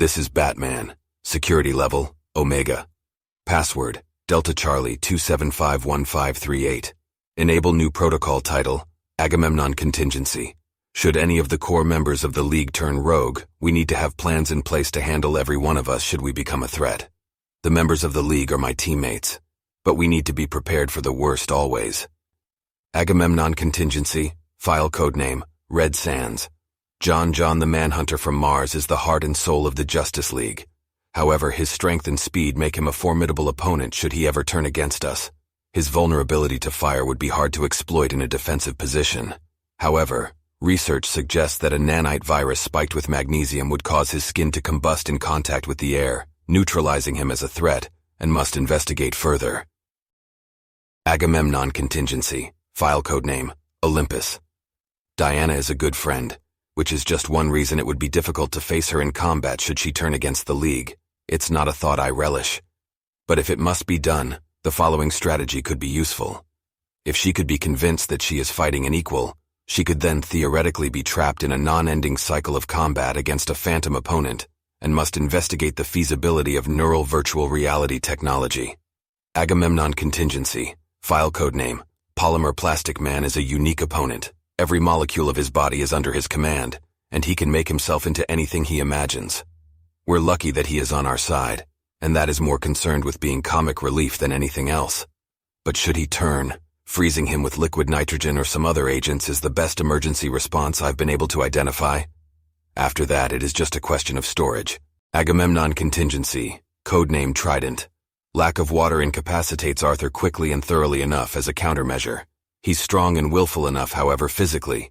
This is Batman. Security level, Omega. Password, Delta Charlie 2751538. Enable new protocol title, Agamemnon Contingency. Should any of the core members of the League turn rogue, we need to have plans in place to handle every one of us should we become a threat. The members of the League are my teammates, but we need to be prepared for the worst always. Agamemnon Contingency, file codename, Red Sands. John the Manhunter from Mars is the heart and soul of the Justice League. However, his strength and speed make him a formidable opponent should he ever turn against us. His vulnerability to fire would be hard to exploit in a defensive position. However, research suggests that a nanite virus spiked with magnesium would cause his skin to combust in contact with the air, neutralizing him as a threat, and must investigate further. Agamemnon Contingency, file codename, Olympus. Diana is a good friend, which is just one reason it would be difficult to face her in combat should she turn against the League. It's not a thought I relish. But if it must be done, the following strategy could be useful. If she could be convinced that she is fighting an equal, she could then theoretically be trapped in a non-ending cycle of combat against a phantom opponent, and must investigate the feasibility of neural virtual reality technology. Agamemnon Contingency, file codename, Polymer PlasticMan is a unique opponent. Every molecule of his body is under his command, and he can make himself into anything he imagines. We're lucky that he is on our side, and that is more concerned with being comic relief than anything else. But should he turn, freezing him with liquid nitrogen or some other agents is the best emergency response I've been able to identify. After that, it is just a question of storage. Agamemnon Contingency, codename Trident. Lack of water incapacitates Arthur quickly and thoroughly enough as a countermeasure. He's strong and willful enough, however, physically.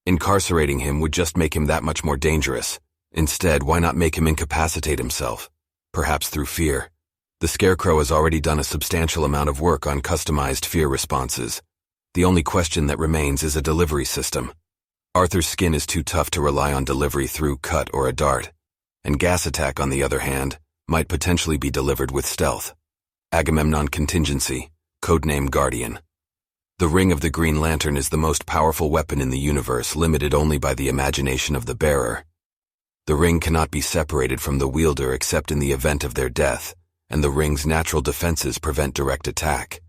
Incarcerating him would just make him that much more dangerous. Instead, why not make him incapacitate himself? Perhaps through fear. The Scarecrow has already done a substantial amount of work on customized fear responses. The only question that remains is a delivery system. Arthur's skin is too tough to rely on delivery through cut or a dart, and gas attack, on the other hand, might potentially be delivered with stealth. Agamemnon Contingency, codename Guardian. The Ring of the Green Lantern is the most powerful weapon in the universe, limited only by the imagination of the bearer. The ring cannot be separated from the wielder except in the event of their death, and the ring's natural defenses prevent direct attack.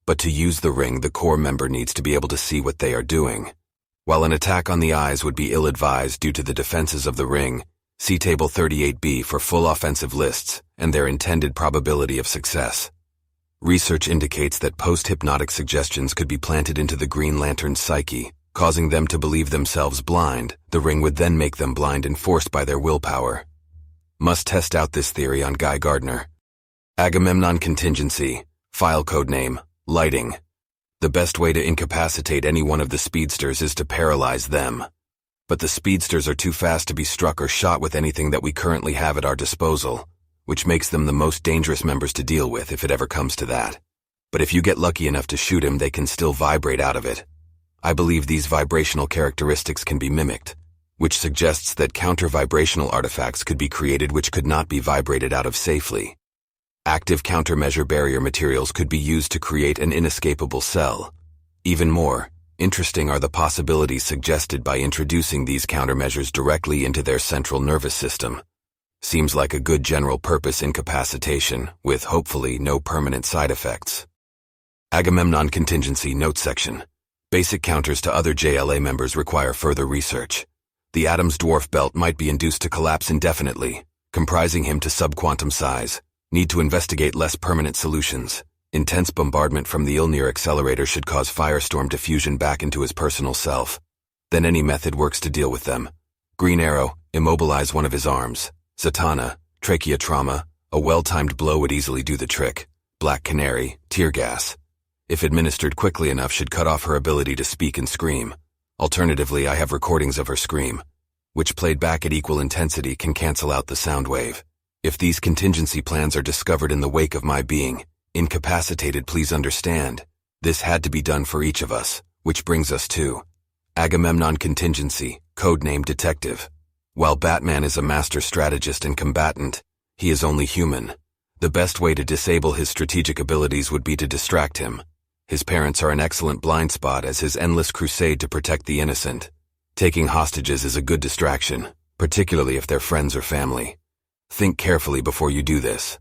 But to use the ring, the core member needs to be able to see what they are doing. While an attack on the eyes would be ill-advised due to the defenses of the ring, see Table 38B for full offensive lists and their intended probability of success. Research indicates that post-hypnotic suggestions could be planted into the Green Lantern's psyche, causing them to believe themselves blind. The ring would then make them blind enforced by their willpower. Must test out this theory on Guy Gardner. Agamemnon Contingency, file codename, Lighting. The best way to incapacitate any one of the speedsters is to paralyze them. But the speedsters are too fast to be struck or shot with anything that we currently have at our disposal, which makes them the most dangerous members to deal with if it ever comes to that. But if you get lucky enough to shoot him, they can still vibrate out of it. I believe these vibrational characteristics can be mimicked, which suggests that counter-vibrational artifacts could be created which could not be vibrated out of safely. Active countermeasure barrier materials could be used to create an inescapable cell. Even more interesting are the possibilities suggested by introducing these countermeasures directly into their central nervous system. Seems like a good general-purpose incapacitation, with hopefully no permanent side effects. Agamemnon Contingency Note Section. Basic counters to other JLA members require further research. The Atom's dwarf belt might be induced to collapse indefinitely, comprising him to subquantum size. Need to investigate less permanent solutions. Intense bombardment from the Ilnir accelerator should cause Firestorm diffusion back into his personal self. Then any method works to deal with them. Green Arrow, immobilize one of his arms. Zatanna, trachea trauma, a well-timed blow would easily do the trick. Black Canary, tear gas. If administered quickly enough, should cut off her ability to speak and scream. Alternatively, I have recordings of her scream, which played back at equal intensity can cancel out the sound wave. If these contingency plans are discovered in the wake of my being incapacitated, please understand, this had to be done for each of us, which brings us to Agamemnon Contingency, codename Detective. While Batman is a master strategist and combatant, he is only human. The best way to disable his strategic abilities would be to distract him. His parents are an excellent blind spot as his endless crusade to protect the innocent. Taking hostages is a good distraction, particularly if they're friends or family. Think carefully before you do this.